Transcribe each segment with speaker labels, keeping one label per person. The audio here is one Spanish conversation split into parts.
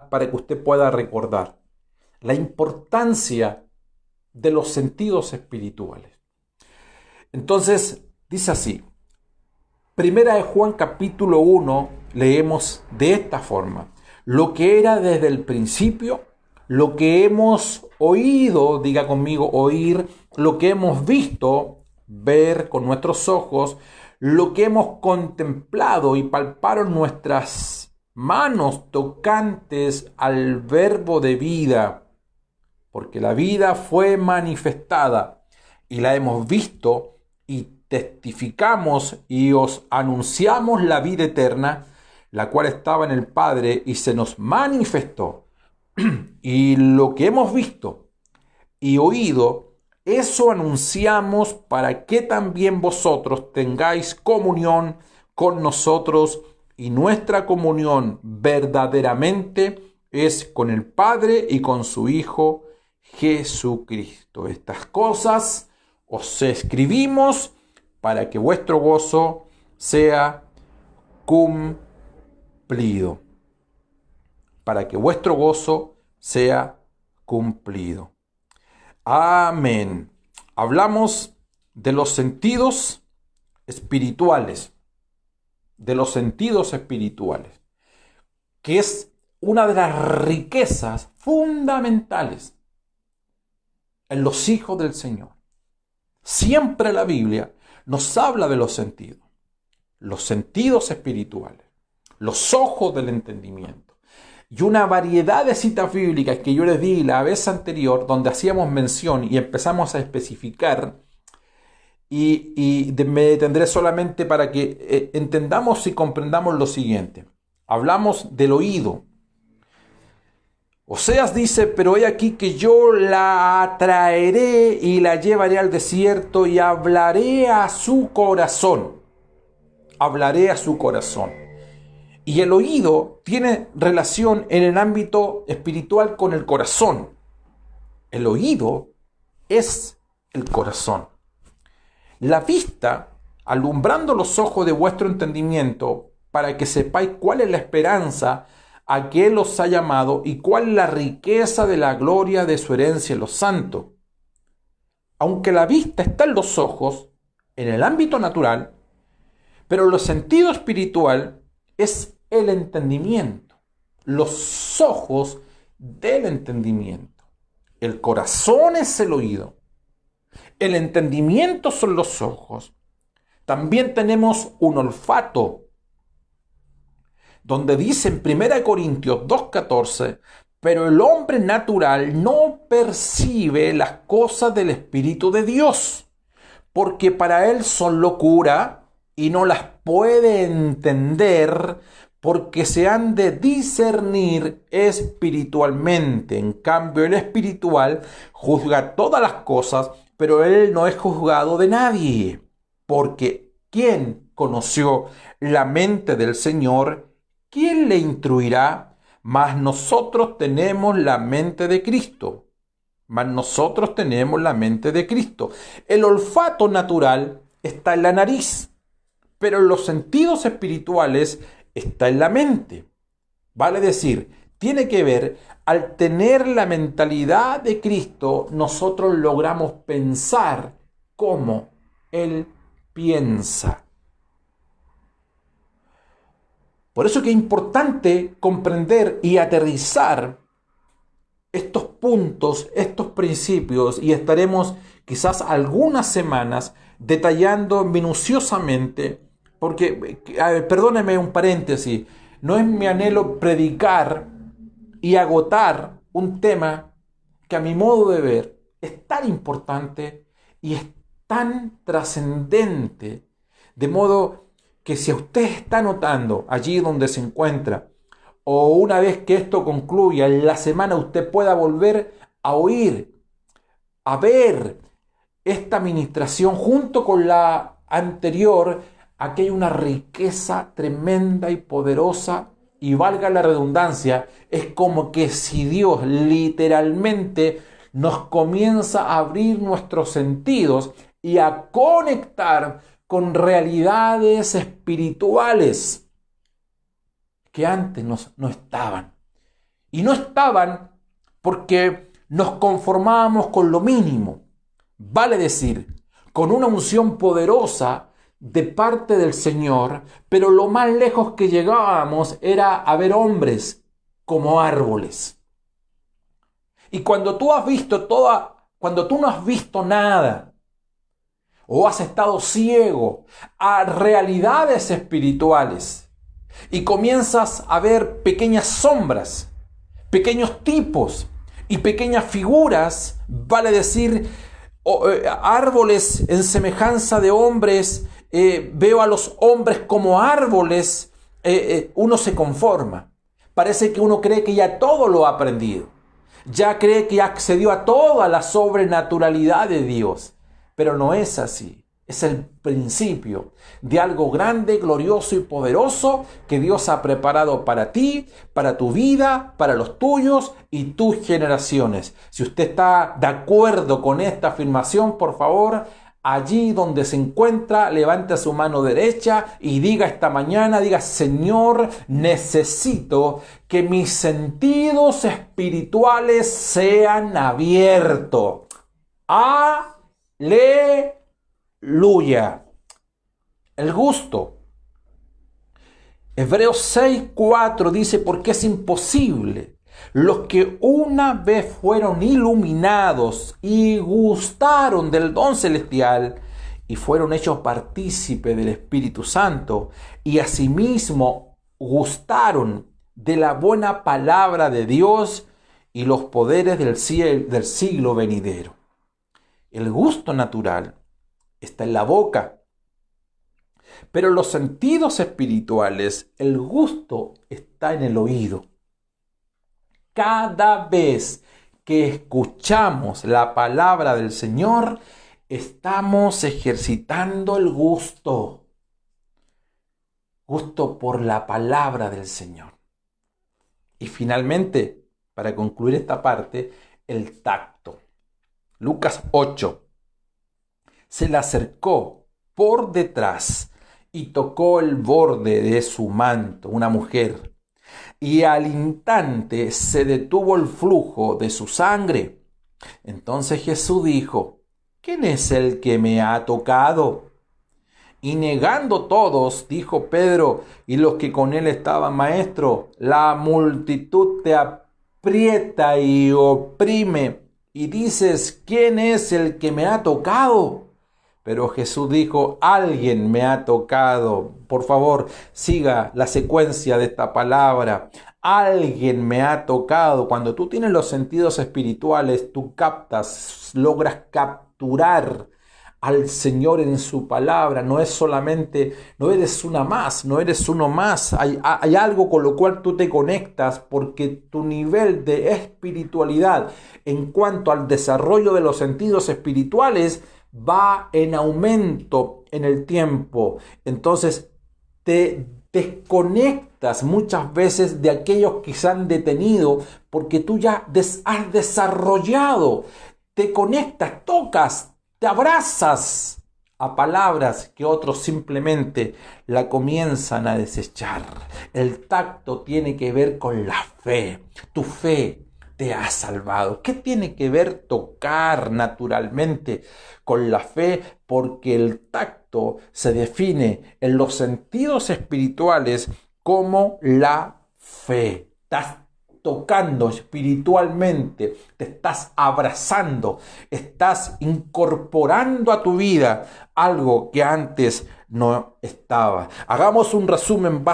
Speaker 1: para que usted pueda recordar la importancia de los sentidos espirituales. Entonces, dice así, Primera de Juan capítulo 1, leemos de esta forma: lo que era desde el principio, lo que hemos oído, diga conmigo, oír, lo que hemos visto, ver con nuestros ojos, lo que hemos contemplado y palparon nuestras manos tocantes al verbo de vida, porque la vida fue manifestada y la hemos visto y testificamos y os anunciamos la vida eterna, la cual estaba en el Padre y se nos manifestó. Y lo que hemos visto y oído, eso anunciamos para que también vosotros tengáis comunión con nosotros, y nuestra comunión verdaderamente es con el Padre y con su Hijo Jesucristo. Estas cosas os escribimos para que vuestro gozo sea cumplido. Para que vuestro gozo sea cumplido. Amén. Hablamos de los sentidos espirituales. De los sentidos espirituales. Que es una de las riquezas fundamentales en los hijos del Señor. Siempre la Biblia nos habla de los sentidos espirituales, los ojos del entendimiento. Y una variedad de citas bíblicas que yo les di la vez anterior, donde hacíamos mención y empezamos a especificar, y me detendré solamente para que entendamos y comprendamos lo siguiente. Hablamos del oído. Oseas dice: pero he aquí que yo la atraeré y la llevaré al desierto y hablaré a su corazón. Hablaré a su corazón. Y el oído tiene relación en el ámbito espiritual con el corazón. El oído es el corazón. La vista, alumbrando los ojos de vuestro entendimiento, para que sepáis cuál es la esperanza a que Él os ha llamado y cuál es la riqueza de la gloria de su herencia en los santos. Aunque la vista está en los ojos, en el ámbito natural, pero el sentido espiritual es el entendimiento, los ojos del entendimiento. El corazón es el oído, el entendimiento son los ojos. También tenemos un olfato, donde dice en 1 Corintios 2:14, pero el hombre natural no percibe las cosas del Espíritu de Dios, porque para él son locura y no las puede entender, porque se han de discernir espiritualmente. En cambio, el espiritual juzga todas las cosas, pero él no es juzgado de nadie, porque ¿quién conoció la mente del Señor? ¿Quién le instruirá? Mas nosotros tenemos la mente de Cristo. El olfato natural está en la nariz, pero en los sentidos espirituales está en la mente. Vale decir, tiene que ver, al tener la mentalidad de Cristo, nosotros logramos pensar como Él piensa. Por eso que es importante comprender y aterrizar estos puntos, estos principios, y estaremos quizás algunas semanas detallando minuciosamente, porque, perdóneme un paréntesis, no es mi anhelo predicar y agotar un tema que a mi modo de ver es tan importante y es tan trascendente, de modo que si usted está notando allí donde se encuentra, o una vez que esto concluya, en la semana usted pueda volver a oír, a ver esta ministración junto con la anterior, aquí hay una riqueza tremenda y poderosa, y valga la redundancia, es como que si Dios literalmente nos comienza a abrir nuestros sentidos y a conectar con realidades espirituales que antes no estaban. Y no estaban porque nos conformábamos con lo mínimo. Vale decir, con una unción poderosa de parte del Señor, pero lo más lejos que llegábamos era a ver hombres como árboles. Y cuando tú no has visto nada, o has estado ciego a realidades espirituales, y comienzas a ver pequeñas sombras, pequeños tipos y pequeñas figuras, vale decir, árboles en semejanza de hombres, veo a los hombres como árboles, uno se conforma. Parece que uno cree que ya todo lo ha aprendido, ya cree que accedió a toda la sobrenaturalidad de Dios, pero no es así. Es el principio de algo grande, glorioso y poderoso que Dios ha preparado para ti, para tu vida, para los tuyos y tus generaciones. Si usted está de acuerdo con esta afirmación, por favor, allí donde se encuentra, levante su mano derecha y diga esta mañana, diga: Señor, necesito que mis sentidos espirituales sean abiertos. Aleluya. El gusto. Hebreos 6:4 dice: porque es imposible. Los que una vez fueron iluminados y gustaron del don celestial y fueron hechos partícipes del Espíritu Santo y asimismo gustaron de la buena palabra de Dios y los poderes del siglo venidero. El gusto natural está en la boca, pero los sentidos espirituales, el gusto está en el oído. Cada vez que escuchamos la palabra del Señor, estamos ejercitando el gusto. Gusto por la palabra del Señor. Y finalmente, para concluir esta parte, el tacto. Lucas 8. Se le acercó por detrás y tocó el borde de su manto, una mujer. Y al instante se detuvo el flujo de su sangre. Entonces Jesús dijo: ¿quién es el que me ha tocado? Y negando todos, dijo Pedro y los que con él estaban: Maestro, la multitud te aprieta y oprime, y dices: ¿quién es el que me ha tocado? Pero Jesús dijo: alguien me ha tocado. Por favor, siga la secuencia de esta palabra. Alguien me ha tocado. Cuando tú tienes los sentidos espirituales, tú logras capturar al Señor en su palabra. No es solamente, no eres una más, no eres uno más. Hay algo con lo cual tú te conectas, porque tu nivel de espiritualidad en cuanto al desarrollo de los sentidos espirituales va en aumento en el tiempo. Entonces te desconectas muchas veces de aquellos que se han detenido, porque tú ya has desarrollado, te conectas, tocas, te abrazas a palabras que otros simplemente la comienzan a desechar. El tacto tiene que ver con la fe. Tu fe te ha salvado. ¿Qué tiene que ver tocar naturalmente con la fe? Porque el tacto se define en los sentidos espirituales como la fe. Estás tocando espiritualmente, te estás abrazando, estás incorporando a tu vida algo que antes no estaba. Hagamos un resumen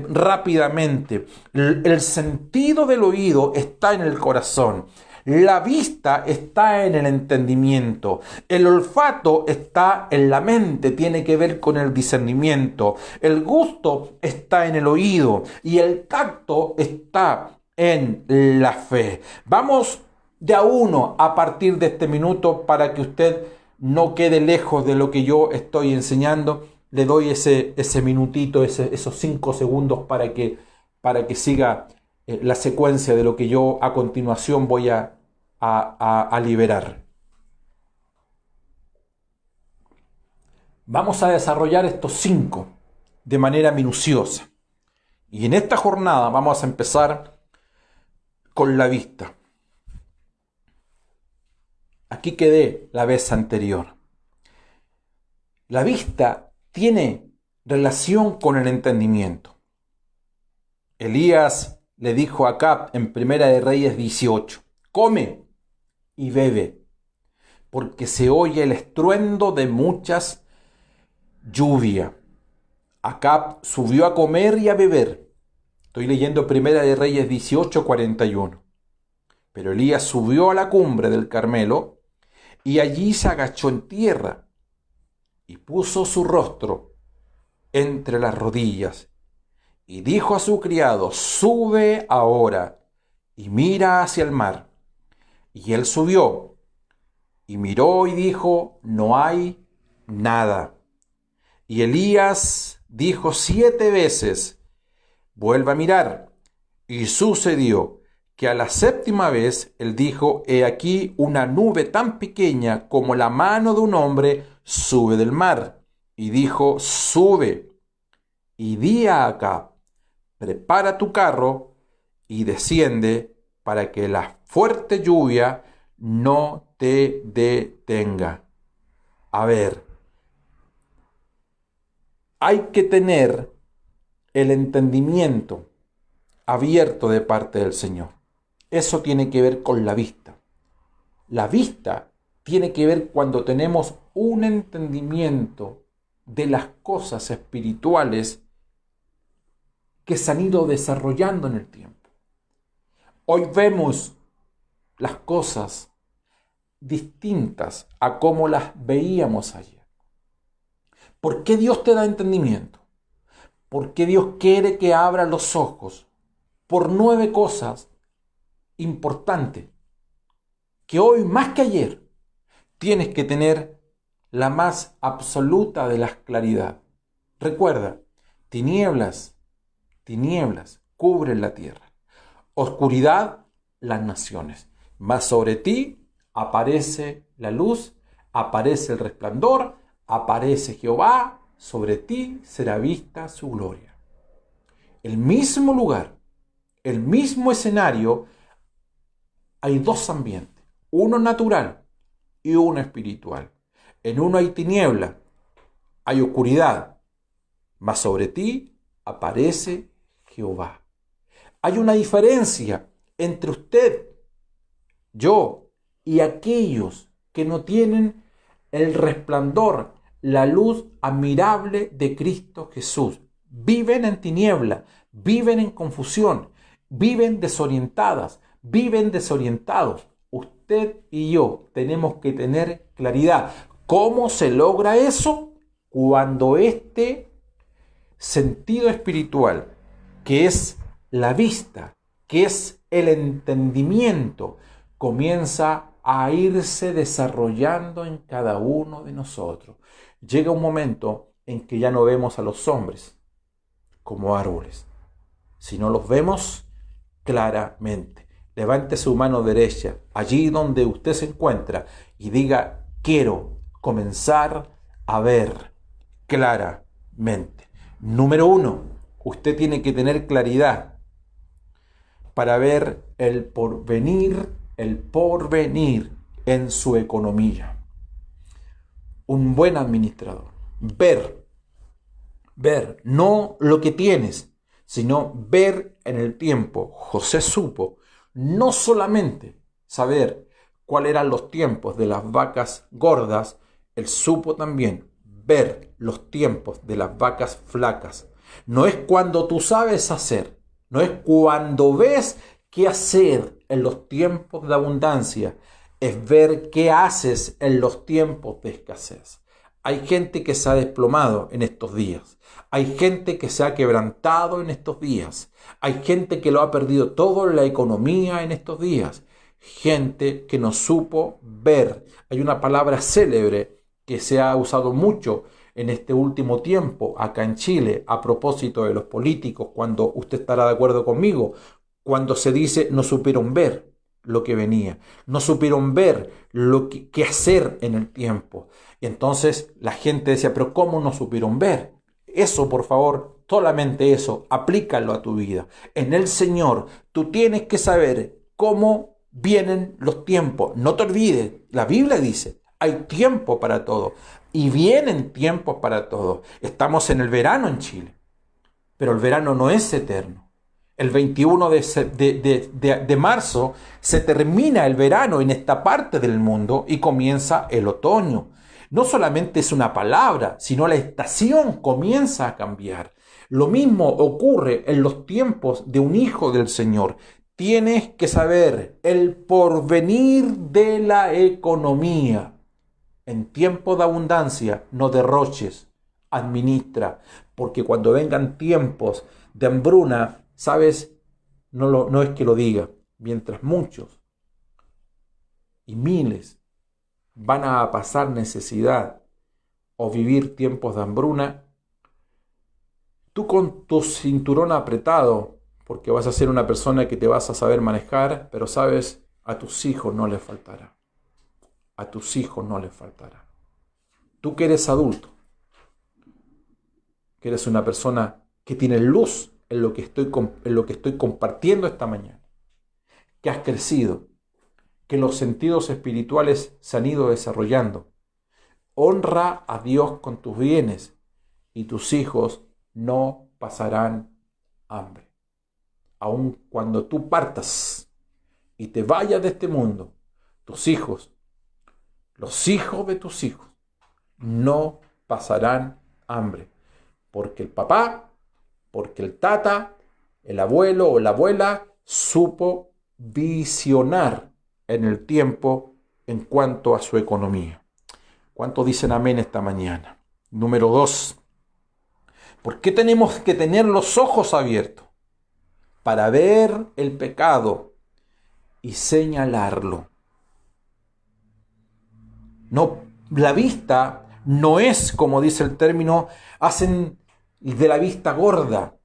Speaker 1: rápidamente. El sentido del oído está en el corazón. La vista está en el entendimiento. El olfato está en la mente, tiene que ver con el discernimiento. El gusto está en el oído y el tacto está en la fe. Vamos de a uno a partir de este minuto para que usted no quede lejos de lo que yo estoy enseñando. Le doy ese minutito, esos 5 segundos para que siga la secuencia de lo que yo a continuación voy a liberar. Vamos a desarrollar estos 5 de manera minuciosa. Y en esta jornada vamos a empezar con la vista. Aquí quedé la vez anterior. La vista tiene relación con el entendimiento. Elías le dijo a Acab en Primera de Reyes 18, come y bebe, porque se oye el estruendo de muchas lluvia. Acab subió a comer y a beber. Estoy leyendo Primera de Reyes 18, 41. Pero Elías subió a la cumbre del Carmelo y allí se agachó en tierra y puso su rostro entre las rodillas y dijo a su criado, sube ahora y mira hacia el mar. Y él subió y miró y dijo, no hay nada. Y Elías dijo 7 veces, vuelva a mirar. Y sucedió que a la 7ª vez él dijo, he aquí una nube tan pequeña como la mano de un hombre sube del mar. Y dijo, sube. Y di a Acab, prepara tu carro y desciende para que la fuerte lluvia no te detenga. A ver, hay que tener el entendimiento abierto de parte del Señor. Eso tiene que ver con la vista. La vista tiene que ver cuando tenemos un entendimiento de las cosas espirituales que se han ido desarrollando en el tiempo. Hoy vemos las cosas distintas a como las veíamos ayer. ¿Por qué Dios te da entendimiento? ¿Por qué Dios quiere que abra los ojos? Por 9 cosas importantes que hoy más que ayer tienes que tener la más absoluta de las claridad. Recuerda, tinieblas cubren la tierra, oscuridad las naciones, mas sobre ti aparece la luz, aparece el resplandor, aparece Jehová, sobre ti será vista su gloria. El mismo lugar, el mismo escenario, hay 2 ambientes, uno natural y uno espiritual. En uno hay tiniebla, hay oscuridad, mas sobre ti aparece Jehová. Hay una diferencia entre usted, yo y aquellos que no tienen el resplandor, la luz admirable de Cristo Jesús. Viven en tiniebla, viven en confusión, viven desorientadas, viven desorientados. Usted y yo tenemos que tener claridad. ¿Cómo se logra eso? Cuando este sentido espiritual, que es la vista, que es el entendimiento, comienza a irse desarrollando en cada uno de nosotros. Llega un momento en que ya no vemos a los hombres como árboles, sino los vemos claramente. Levante su mano derecha allí donde usted se encuentra y diga, quiero comenzar a ver claramente. Número 1, usted tiene que tener claridad para ver el porvenir en su economía. Un buen administrador. Ver, no lo que tienes, sino ver en el tiempo. José supo no solamente saber cuáles eran los tiempos de las vacas gordas, él supo también ver los tiempos de las vacas flacas. No es cuando tú sabes hacer, no es cuando ves qué hacer en los tiempos de abundancia, es ver qué haces en los tiempos de escasez. Hay gente que se ha desplomado en estos días. Hay gente que se ha quebrantado en estos días. Hay gente que lo ha perdido todo en la economía en estos días. Gente que no supo ver. Hay una palabra célebre que se ha usado mucho en este último tiempo acá en Chile a propósito de los políticos, cuando usted estará de acuerdo conmigo, cuando se dice no supieron ver lo que venía, no supieron ver lo que hacer en el tiempo. Y entonces la gente decía, pero ¿cómo no supieron ver? Eso, por favor, solamente eso, aplícalo a tu vida. En el Señor, tú tienes que saber cómo vienen los tiempos. No te olvides, la Biblia dice, hay tiempo para todo y vienen tiempos para todo. Estamos en el verano en Chile, pero el verano no es eterno. El 21 de marzo se termina el verano en esta parte del mundo y comienza el otoño. No solamente es una palabra, sino la estación comienza a cambiar. Lo mismo ocurre en los tiempos de un hijo del Señor. Tienes que saber el porvenir de la economía. En tiempo de abundancia, no derroches, administra, porque cuando vengan tiempos de hambruna, ¿sabes? No es que lo diga, mientras muchos y miles van a pasar necesidad o vivir tiempos de hambruna, tú con tu cinturón apretado, porque vas a ser una persona que te vas a saber manejar, pero sabes, a tus hijos no les faltará. A tus hijos no les faltará. Tú que eres adulto, que eres una persona que tiene luz en lo que estoy compartiendo esta mañana, que has crecido, que los sentidos espirituales se han ido desarrollando. Honra a Dios con tus bienes y tus hijos no pasarán hambre. Aun cuando tú partas y te vayas de este mundo, tus hijos, los hijos de tus hijos, no pasarán hambre. Porque el papá, porque el tata, el abuelo o la abuela supo visionar en el tiempo en cuanto a su economía. ¿Cuántos dicen amén esta mañana? Número 2. ¿Por qué tenemos que tener los ojos abiertos? Para ver el pecado y señalarlo. No, la vista no es, como dice el término, hacen de la vista gorda.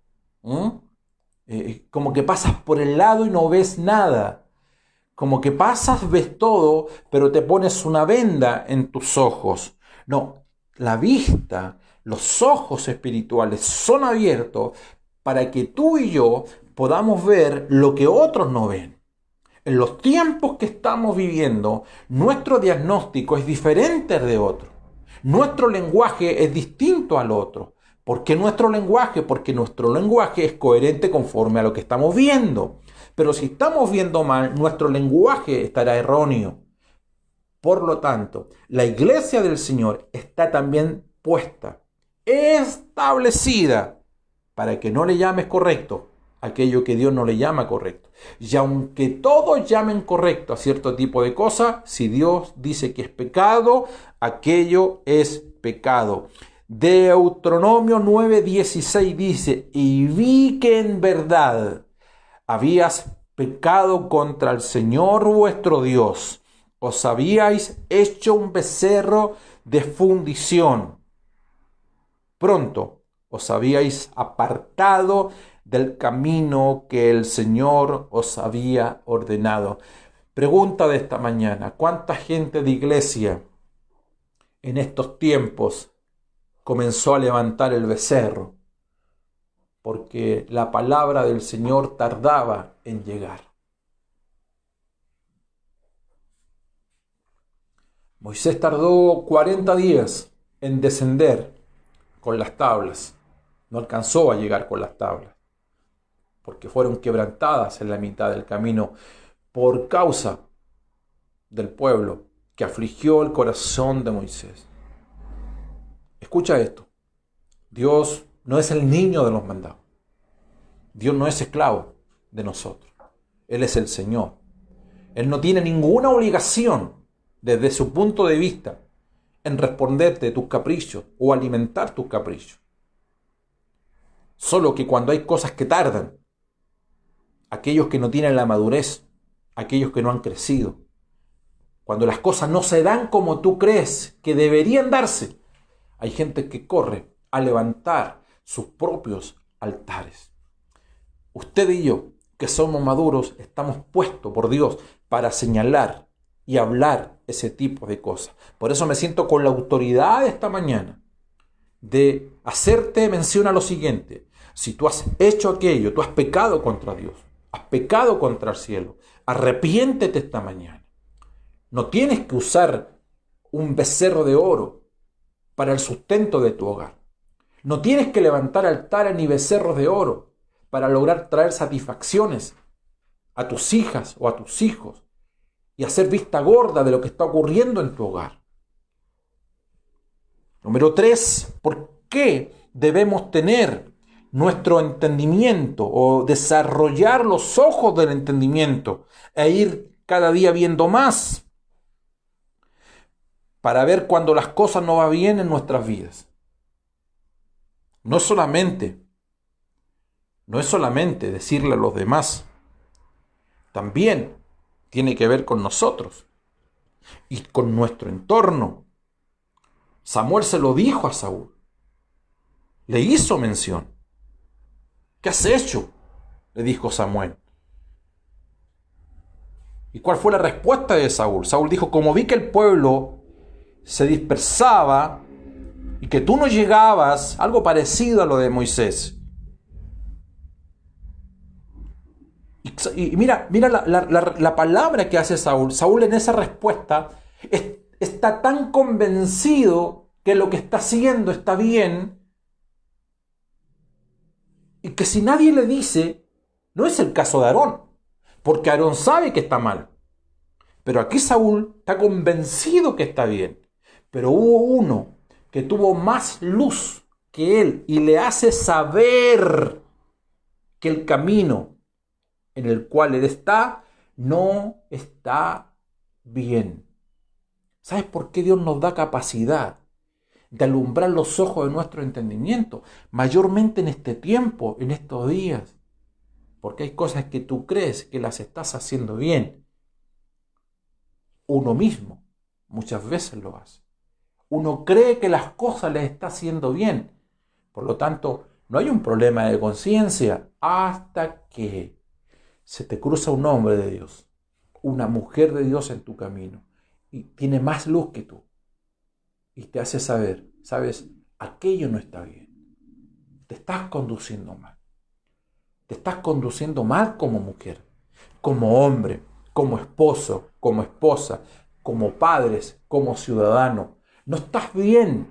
Speaker 1: Como que pasas por el lado y no ves nada. Como que pasas, ves todo, pero te pones una venda en tus ojos. No, la vista, los ojos espirituales son abiertos para que tú y yo podamos ver lo que otros no ven. En los tiempos que estamos viviendo, nuestro diagnóstico es diferente de otro. Nuestro lenguaje es distinto al otro. ¿Por qué nuestro lenguaje? Porque nuestro lenguaje es coherente conforme a lo que estamos viendo. Pero si estamos viendo mal, nuestro lenguaje estará erróneo. Por lo tanto, la iglesia del Señor está también puesta, establecida, para que no le llames correcto aquello que Dios no le llama correcto. Y aunque todos llamen correcto a cierto tipo de cosas, si Dios dice que es pecado, aquello es pecado. Deuteronomio 9:16 dice: y vi que en verdad habías pecado contra el Señor vuestro Dios, os habíais hecho un becerro de fundición. Pronto os habíais apartado del camino que el Señor os había ordenado. Pregunta de esta mañana: ¿cuánta gente de iglesia en estos tiempos comenzó a levantar el becerro? Porque la palabra del Señor tardaba en llegar. Moisés tardó 40 días en descender con las tablas. No alcanzó a llegar con las tablas, porque fueron quebrantadas en la mitad del camino por causa del pueblo que afligió el corazón de Moisés. Escucha esto. Dios no es el niño de los mandados. Dios no es esclavo de nosotros. Él es el Señor. Él no tiene ninguna obligación desde su punto de vista en responderte tus caprichos o alimentar tus caprichos. Solo que cuando hay cosas que tardan, aquellos que no tienen la madurez, aquellos que no han crecido, cuando las cosas no se dan como tú crees que deberían darse, hay gente que corre a levantar sus propios altares. Usted y yo, que somos maduros, estamos puestos por Dios para señalar y hablar ese tipo de cosas. Por eso me siento con la autoridad esta mañana de hacerte mención a lo siguiente: si tú has hecho aquello, tú has pecado contra Dios, has pecado contra el cielo, Arrepiéntete esta mañana. No tienes que usar un becerro de oro para el sustento de tu hogar. No tienes que levantar altares ni becerros de oro para lograr traer satisfacciones a tus hijas o a tus hijos y hacer vista gorda de lo que está ocurriendo en tu hogar. Número 3, ¿por qué debemos tener nuestro entendimiento o desarrollar los ojos del entendimiento e ir cada día viendo más para ver cuando las cosas no van bien en nuestras vidas? No es solamente decirle a los demás, también tiene que ver con nosotros y con nuestro entorno. Samuel se lo dijo a Saúl, le hizo mención. ¿Qué has hecho?, le dijo Samuel. ¿Y cuál fue la respuesta de Saúl? Saúl dijo: como vi que el pueblo se dispersaba y que tú no llegabas, algo parecido a lo de Moisés. Y mira la palabra que hace Saúl. Saúl en esa respuesta está tan convencido que lo que está haciendo está bien, y que si nadie le dice, no es el caso de Aarón, porque Aarón sabe que está mal. Pero aquí Saúl está convencido que está bien. Pero hubo uno que tuvo más luz que él y le hace saber que el camino en el cual él está no está bien. ¿Sabes por qué Dios nos da capacidad de alumbrar los ojos de nuestro entendimiento? Mayormente en este tiempo, en estos días. Porque hay cosas que tú crees que las estás haciendo bien. Uno mismo muchas veces lo hace. Uno cree que las cosas les está haciendo bien. Por lo tanto, no hay un problema de conciencia hasta que se te cruza un hombre de Dios, una mujer de Dios en tu camino, y tiene más luz que tú, y te hace saber, sabes, aquello no está bien. Te estás conduciendo mal. Te estás conduciendo mal como mujer, como hombre, como esposo, como esposa, como padres, como ciudadano. No estás bien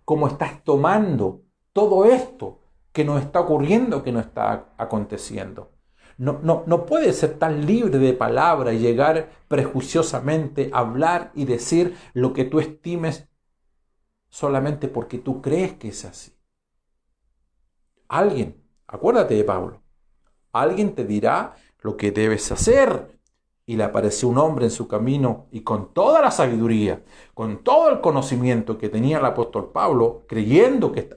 Speaker 1: como estás tomando todo esto que nos está ocurriendo, que nos está aconteciendo. No puedes ser tan libre de palabra y llegar prejuiciosamente a hablar y decir lo que tú estimes solamente porque tú crees que es así. Alguien, acuérdate de Pablo, alguien te dirá lo que debes hacer. Y le apareció un hombre en su camino, y con toda la sabiduría, con todo el conocimiento que tenía el apóstol Pablo, creyendo que,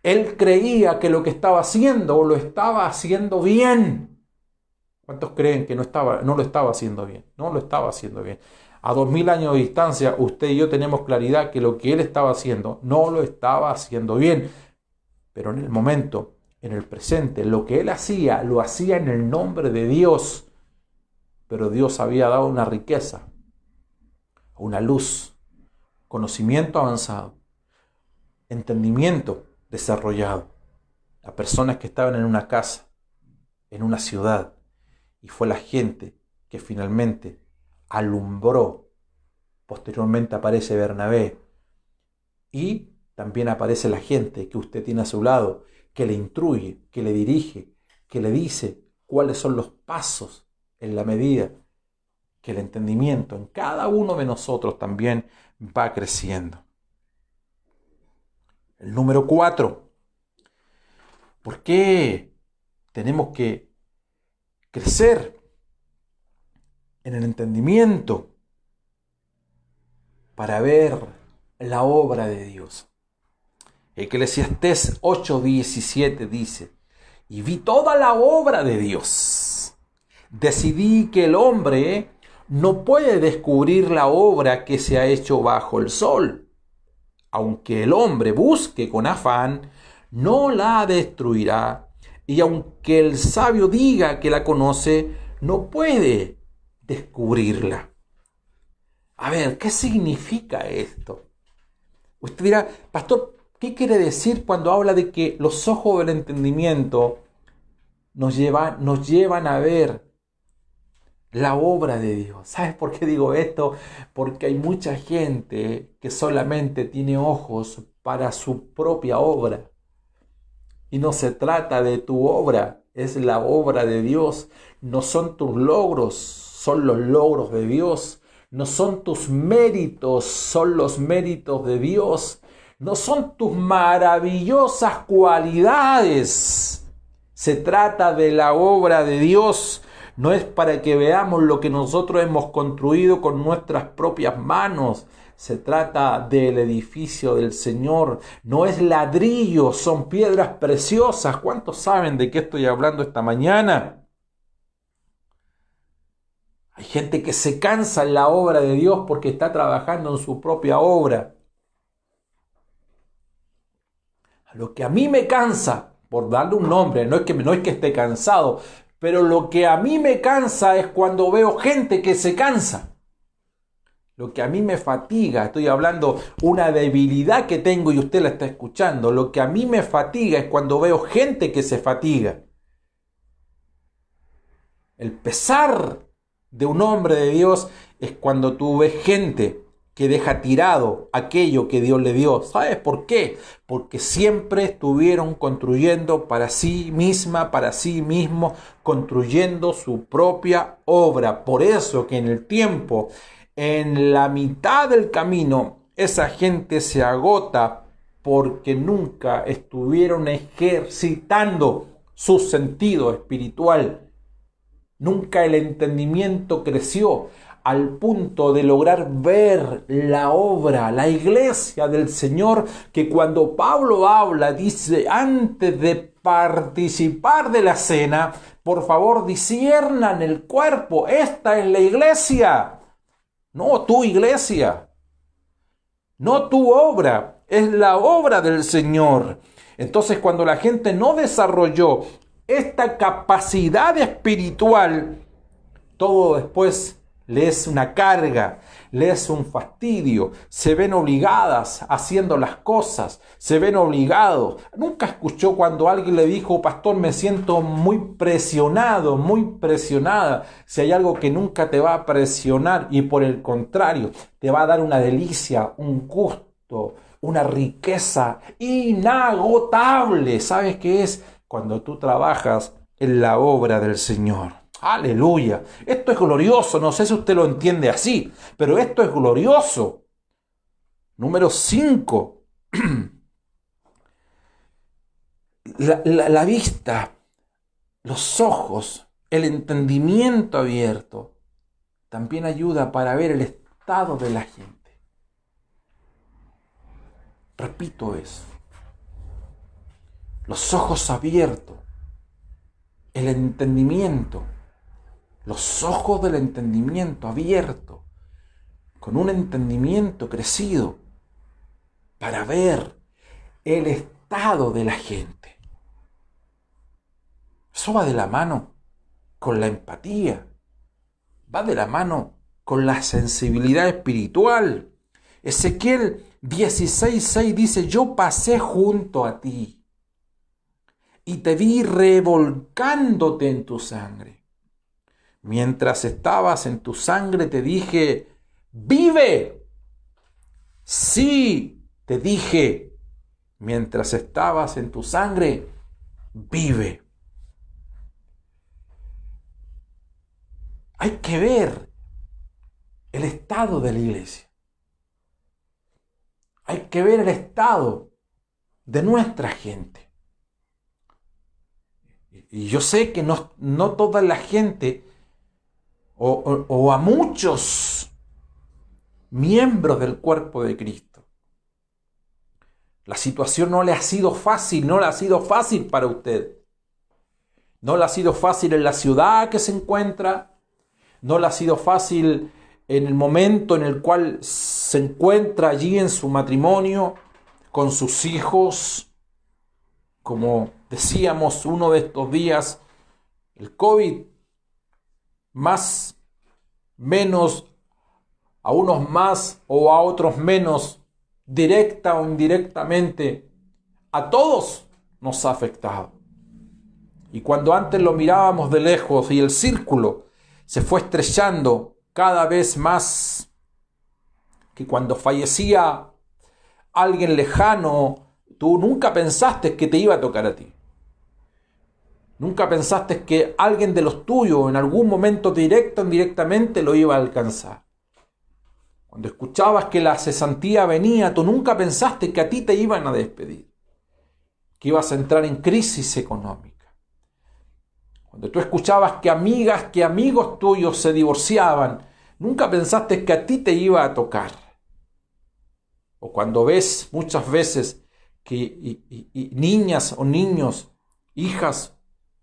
Speaker 1: él creía que lo que estaba haciendo lo estaba haciendo bien. ¿Cuántos creen que no lo estaba haciendo bien? No lo estaba haciendo bien. A 2000 años de distancia, usted y yo tenemos claridad que lo que él estaba haciendo no lo estaba haciendo bien. Pero en el momento, en el presente, lo que él hacía, lo hacía en el nombre de Dios. Pero Dios había dado una riqueza, una luz, conocimiento avanzado, entendimiento desarrollado a personas que estaban en una casa, en una ciudad, y fue la gente que finalmente alumbró. Posteriormente aparece Bernabé, y también aparece la gente que usted tiene a su lado, que le instruye, que le dirige, que le dice cuáles son los pasos, en la medida que el entendimiento en cada uno de nosotros también va creciendo. El número 4. ¿Por qué tenemos que crecer en el entendimiento? Para ver la obra de Dios. Eclesiastés 8:17 dice: y vi toda la obra de Dios. Decidí que el hombre no puede descubrir la obra que se ha hecho bajo el sol. Aunque el hombre busque con afán, no la destruirá. Y aunque el sabio diga que la conoce, no puede descubrirla. A ver, ¿qué significa esto? Usted dirá: pastor, ¿qué quiere decir cuando habla de que los ojos del entendimiento nos llevan a ver la obra de Dios. ¿Sabes por qué digo esto? Porque hay mucha gente que solamente tiene ojos para su propia obra. Y no se trata de tu obra, es la obra de Dios. No son tus logros, son los logros de Dios. No son tus méritos, son los méritos de Dios. No son tus maravillosas cualidades. Se trata de la obra de Dios. No es para que veamos lo que nosotros hemos construido con nuestras propias manos. Se trata del edificio del Señor. No es ladrillo, son piedras preciosas. ¿Cuántos saben de qué estoy hablando esta mañana? Hay gente que se cansa en la obra de Dios porque está trabajando en su propia obra. Lo que a mí me cansa, por darle un nombre, no es que esté cansado, pero lo que a mí me cansa es cuando veo gente que se cansa. Lo que a mí me fatiga, estoy hablando una debilidad que tengo y usted la está escuchando. Lo que a mí me fatiga es cuando veo gente que se fatiga. El pesar de un hombre de Dios es cuando tú ves gente que deja tirado aquello que Dios le dio. ¿Sabes por qué? Porque siempre estuvieron construyendo para sí misma, para sí mismo, construyendo su propia obra. Por eso que en el tiempo, en la mitad del camino, esa gente se agota porque nunca estuvieron ejercitando su sentido espiritual. Nunca el entendimiento creció al punto de lograr ver la obra, la iglesia del Señor, que cuando Pablo habla, dice, antes de participar de la cena, por favor disciernan el cuerpo, esta es la iglesia, no tu iglesia, no tu obra, es la obra del Señor. Entonces, cuando la gente no desarrolló esta capacidad espiritual, todo después le es una carga, le es un fastidio, se ven obligadas haciendo las cosas, se ven obligados. Nunca escuchó cuando alguien le dijo, pastor, me siento muy presionado, muy presionada. Si hay algo que nunca te va a presionar y por el contrario, te va a dar una delicia, un gusto, una riqueza inagotable. ¿Sabes qué es? Cuando tú trabajas en la obra del Señor. Aleluya. Esto es glorioso. No sé si usted lo entiende así, pero esto es glorioso. Número 5. La vista, los ojos, el entendimiento abierto también ayuda para ver el estado de la gente. Repito eso. Los ojos abiertos, el entendimiento. Los ojos del entendimiento abierto, con un entendimiento crecido, para ver el estado de la gente. Eso va de la mano con la empatía, va de la mano con la sensibilidad espiritual. Ezequiel 16:6 dice, yo pasé junto a ti y te vi revolcándote en tu sangre. Mientras estabas en tu sangre te dije, ¡vive! Sí, te dije, mientras estabas en tu sangre, vive. Hay que ver el estado de la iglesia. Hay que ver el estado de nuestra gente. Y yo sé que no toda la gente o a muchos miembros del cuerpo de Cristo, la situación no le ha sido fácil, no le ha sido fácil para usted. No le ha sido fácil en la ciudad que se encuentra, no le ha sido fácil en el momento en el cual se encuentra allí en su matrimonio, con sus hijos. Como decíamos uno de estos días, el COVID, más, menos, a unos más o a otros menos, directa o indirectamente, a todos nos ha afectado. Y cuando antes lo mirábamos de lejos y el círculo se fue estrellando cada vez más, que cuando fallecía alguien lejano, tú nunca pensaste que te iba a tocar a ti. Nunca pensaste que alguien de los tuyos en algún momento directo o indirectamente lo iba a alcanzar. Cuando escuchabas que la cesantía venía, tú nunca pensaste que a ti te iban a despedir, que ibas a entrar en crisis económica. Cuando tú escuchabas que amigas, que amigos tuyos se divorciaban, nunca pensaste que a ti te iba a tocar. O cuando ves muchas veces que niñas o niños, hijas,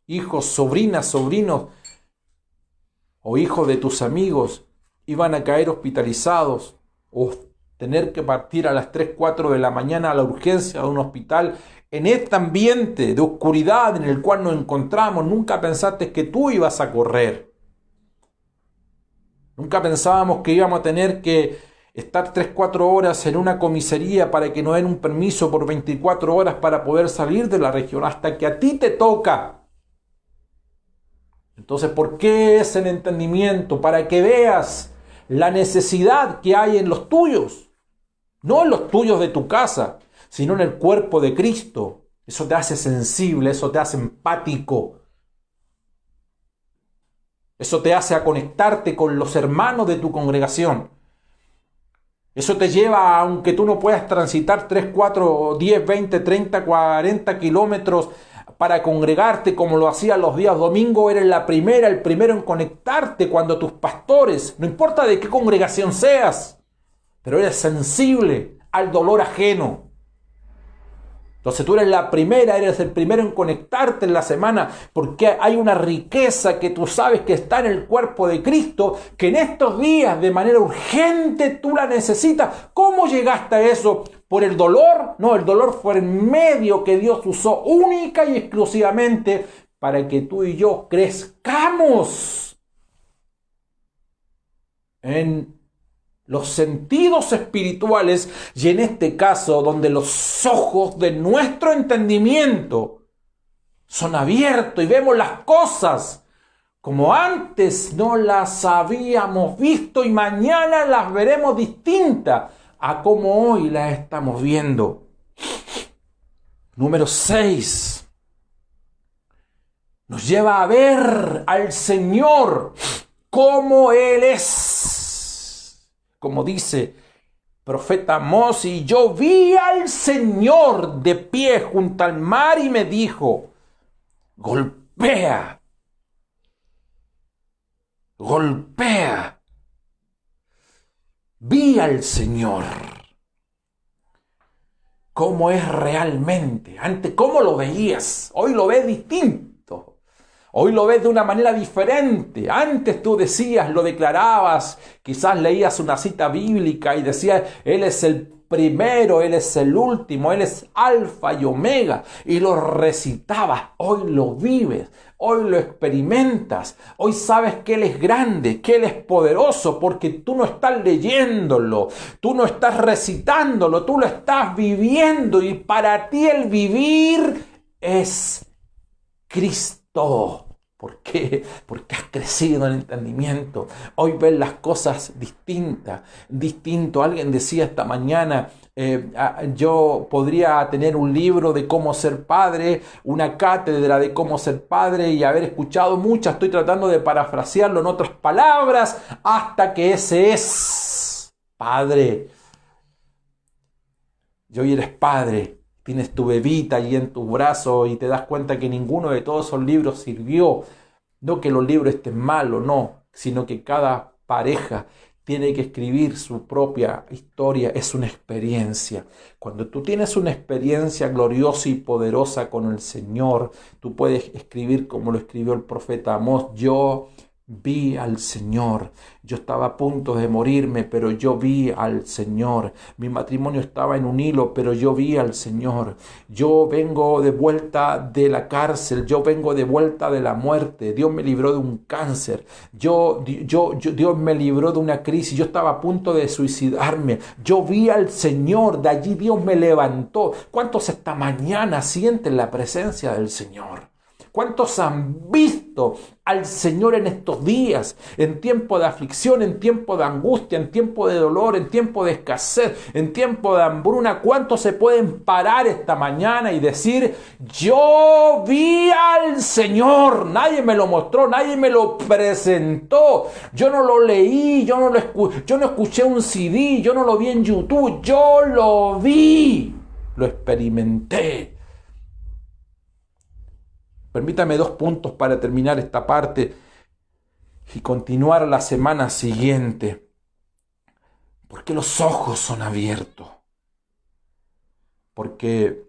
Speaker 1: hijos, sobrinas, sobrinos o hijos de tus amigos iban a caer hospitalizados o tener que partir a las 3, 4 de la mañana a la urgencia de un hospital, en este ambiente de oscuridad en el cual nos encontramos, nunca pensaste que tú ibas a correr. Nunca pensábamos que íbamos a tener que estar 3, 4 horas en una comisaría para que nos den un permiso por 24 horas para poder salir de la región, hasta que a ti te toca. Entonces, ¿por qué es el entendimiento? Para que veas la necesidad que hay en los tuyos, no en los tuyos de tu casa, sino en el cuerpo de Cristo. Eso te hace sensible, eso te hace empático. Eso te hace a conectarte con los hermanos de tu congregación. Eso te lleva, aunque tú no puedas transitar 3, 4, 10, 20, 30, 40 kilómetros para congregarte como lo hacían los días domingo, eres el primero en conectarte cuando tus pastores, no importa de qué congregación seas, pero eres sensible al dolor ajeno. Entonces tú eres el primero en conectarte en la semana, porque hay una riqueza que tú sabes que está en el cuerpo de Cristo, que en estos días de manera urgente tú la necesitas. ¿Cómo llegaste a eso? ¿Por el dolor? No, el dolor fue el medio que Dios usó única y exclusivamente para que tú y yo crezcamos en los sentidos espirituales, y en este caso donde los ojos de nuestro entendimiento son abiertos y vemos las cosas como antes no las habíamos visto y mañana las veremos distintas a como hoy las estamos viendo. Número 6. Nos lleva a ver al Señor como Él es. Como dice profeta Amós, y yo vi al Señor de pie junto al mar y me dijo, golpea. Vi al Señor. ¿Cómo es realmente? Antes, ¿cómo lo veías? Hoy lo ves distinto. Hoy lo ves de una manera diferente. Antes tú decías, lo declarabas, quizás leías una cita bíblica y decías, Él es el primero, Él es el último, Él es alfa y omega. Y lo recitabas. Hoy lo vives, hoy lo experimentas. Hoy sabes que Él es grande, que Él es poderoso, porque tú no estás leyéndolo, tú no estás recitándolo, tú lo estás viviendo. Y para ti el vivir es Cristo. ¿Por qué? Porque has crecido en entendimiento. Hoy ves las cosas distinto. Alguien decía esta mañana, yo podría tener un libro de cómo ser padre, una cátedra de cómo ser padre y haber escuchado muchas. Estoy tratando de parafrasearlo en otras palabras hasta que ese es padre. Y hoy eres padre. Tienes tu bebita ahí en tus brazos y te das cuenta que ninguno de todos esos libros sirvió. No que los libros estén malos, no, sino que cada pareja tiene que escribir su propia historia. Es una experiencia. Cuando tú tienes una experiencia gloriosa y poderosa con el Señor, tú puedes escribir como lo escribió el profeta Amós. Yo vi al Señor. Yo estaba a punto de morirme, pero yo vi al Señor. Mi matrimonio estaba en un hilo, pero yo vi al Señor. Yo vengo de vuelta de la cárcel. Yo vengo de vuelta de la muerte. Dios me libró de un cáncer. Dios me libró de una crisis. Yo estaba a punto de suicidarme. Yo vi al Señor. De allí Dios me levantó. ¿Cuántos esta mañana sienten la presencia del Señor? ¿Cuántos han visto al Señor en estos días? En tiempo de aflicción, en tiempo de angustia, en tiempo de dolor, en tiempo de escasez, en tiempo de hambruna. ¿Cuántos se pueden parar esta mañana y decir: yo vi al Señor? Nadie me lo mostró, nadie me lo presentó. Yo no lo leí, yo no escuché un CD, yo no lo vi en YouTube. Yo lo vi, lo experimenté. Permítame 2 puntos para terminar esta parte y continuar la semana siguiente. Porque los ojos son abiertos. Porque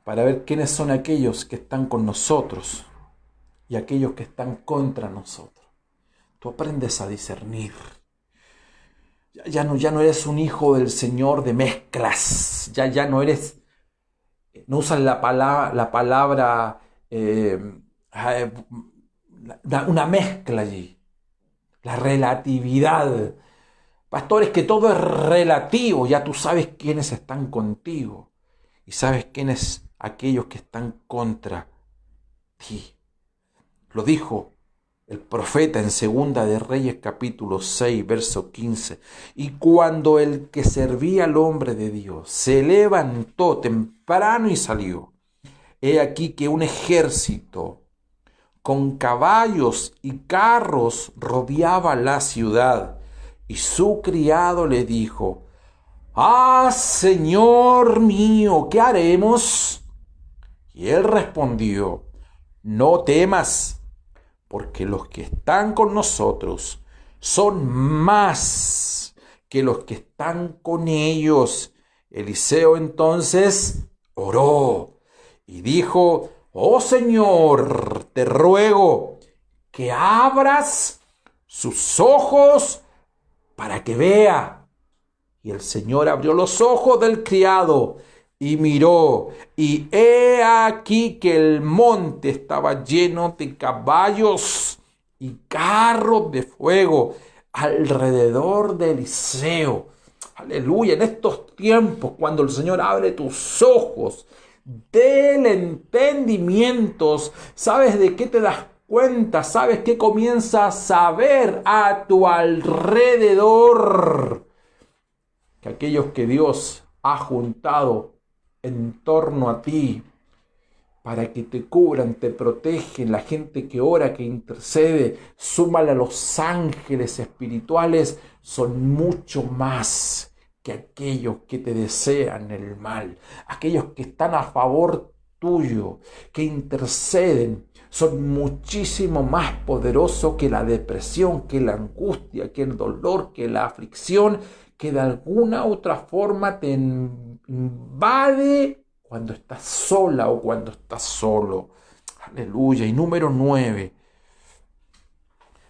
Speaker 1: para ver quiénes son aquellos que están con nosotros y aquellos que están contra nosotros. Tú aprendes a discernir. Ya no eres un hijo del Señor de mezclas. Ya no eres... No usan la palabra una mezcla allí. La relatividad. Pastores, que todo es relativo. Ya tú sabes quiénes están contigo. Y sabes quiénes aquellos que están contra ti. Lo dijo el profeta en Segunda de Reyes capítulo 6, verso 15. Y cuando el que servía al hombre de Dios se levantó temprano y salió, he aquí que un ejército con caballos y carros rodeaba la ciudad. Y su criado le dijo: ¡ah, Señor mío! ¿Qué haremos? Y él respondió: no temas, porque los que están con nosotros son más que los que están con ellos. Eliseo entonces oró y dijo: oh Señor, te ruego que abras sus ojos para que vea. Y el Señor abrió los ojos del criado y miró, y he aquí que el monte estaba lleno de caballos y carros de fuego alrededor de Eliseo. Aleluya, en estos tiempos, cuando el Señor abre tus ojos del entendimiento, ¿sabes de qué te das cuenta? ¿Sabes qué comienzas a ver a tu alrededor? Que aquellos que Dios ha juntado en torno a ti para que te cubran, te protegen, la gente que ora, que intercede, súmale a los ángeles espirituales, son mucho más que aquellos que te desean el mal, aquellos que están a favor tuyo, que interceden, son muchísimo más poderosos que la depresión, que la angustia, que el dolor, que la aflicción, que de alguna otra forma te invade cuando estás sola o cuando estás solo. Aleluya. Y número 9,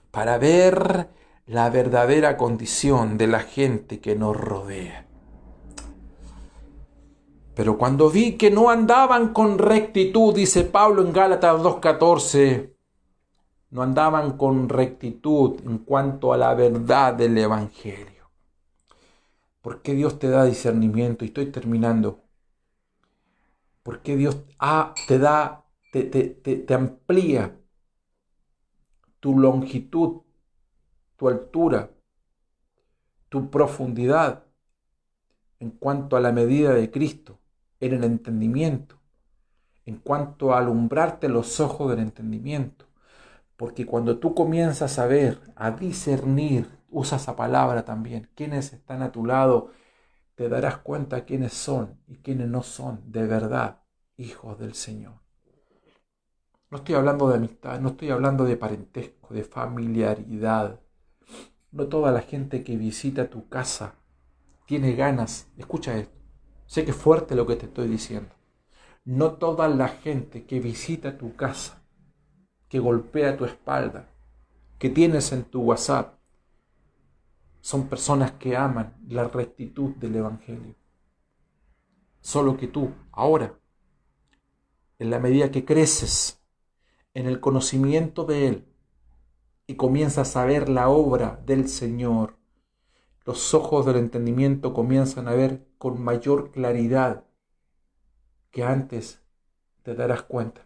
Speaker 1: para ver la verdadera condición de la gente que nos rodea. Pero cuando vi que no andaban con rectitud, dice Pablo en Gálatas 2:14, no andaban con rectitud en cuanto a la verdad del Evangelio. ¿Por qué Dios te da discernimiento? Y estoy terminando. ¿Por qué Dios te amplía tu longitud, tu altura, tu profundidad en cuanto a la medida de Cristo, en el entendimiento, en cuanto a alumbrarte los ojos del entendimiento? Porque cuando tú comienzas a ver, a discernir, usa esa palabra también, quienes están a tu lado, te darás cuenta quiénes son y quiénes no son de verdad hijos del Señor. No estoy hablando de amistad, no estoy hablando de parentesco, de familiaridad. No toda la gente que visita tu casa tiene ganas. Escucha esto, sé que es fuerte lo que te estoy diciendo. No toda la gente que visita tu casa, que golpea tu espalda, que tienes en tu WhatsApp, son personas que aman la rectitud del Evangelio. Solo que tú, ahora, en la medida que creces en el conocimiento de Él y comienzas a ver la obra del Señor, los ojos del entendimiento comienzan a ver con mayor claridad que antes te darás cuenta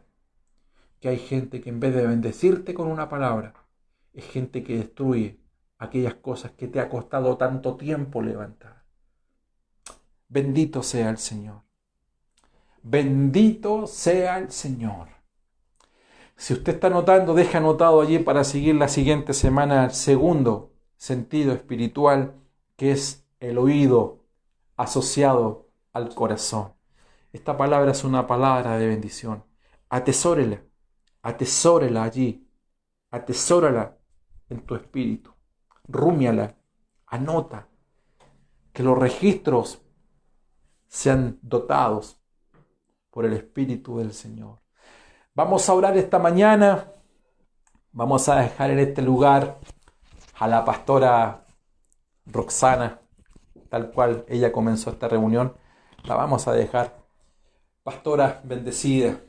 Speaker 1: que hay gente que en vez de bendecirte con una palabra, es gente que destruye aquellas cosas que te ha costado tanto tiempo levantar. Bendito sea el Señor. Bendito sea el Señor. Si usted está anotando, deje anotado allí para seguir la siguiente semana el segundo sentido espiritual, que es el oído asociado al corazón. Esta palabra es una palabra de bendición. Atesórela, atesórela allí, atesórala en tu espíritu. Rúmiala, anota, que los registros sean dotados por el Espíritu del Señor. Vamos a orar esta mañana. Vamos a dejar en este lugar a la pastora Roxana, tal cual ella comenzó esta reunión. La vamos a dejar. Pastora bendecida.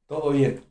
Speaker 1: Todo bien.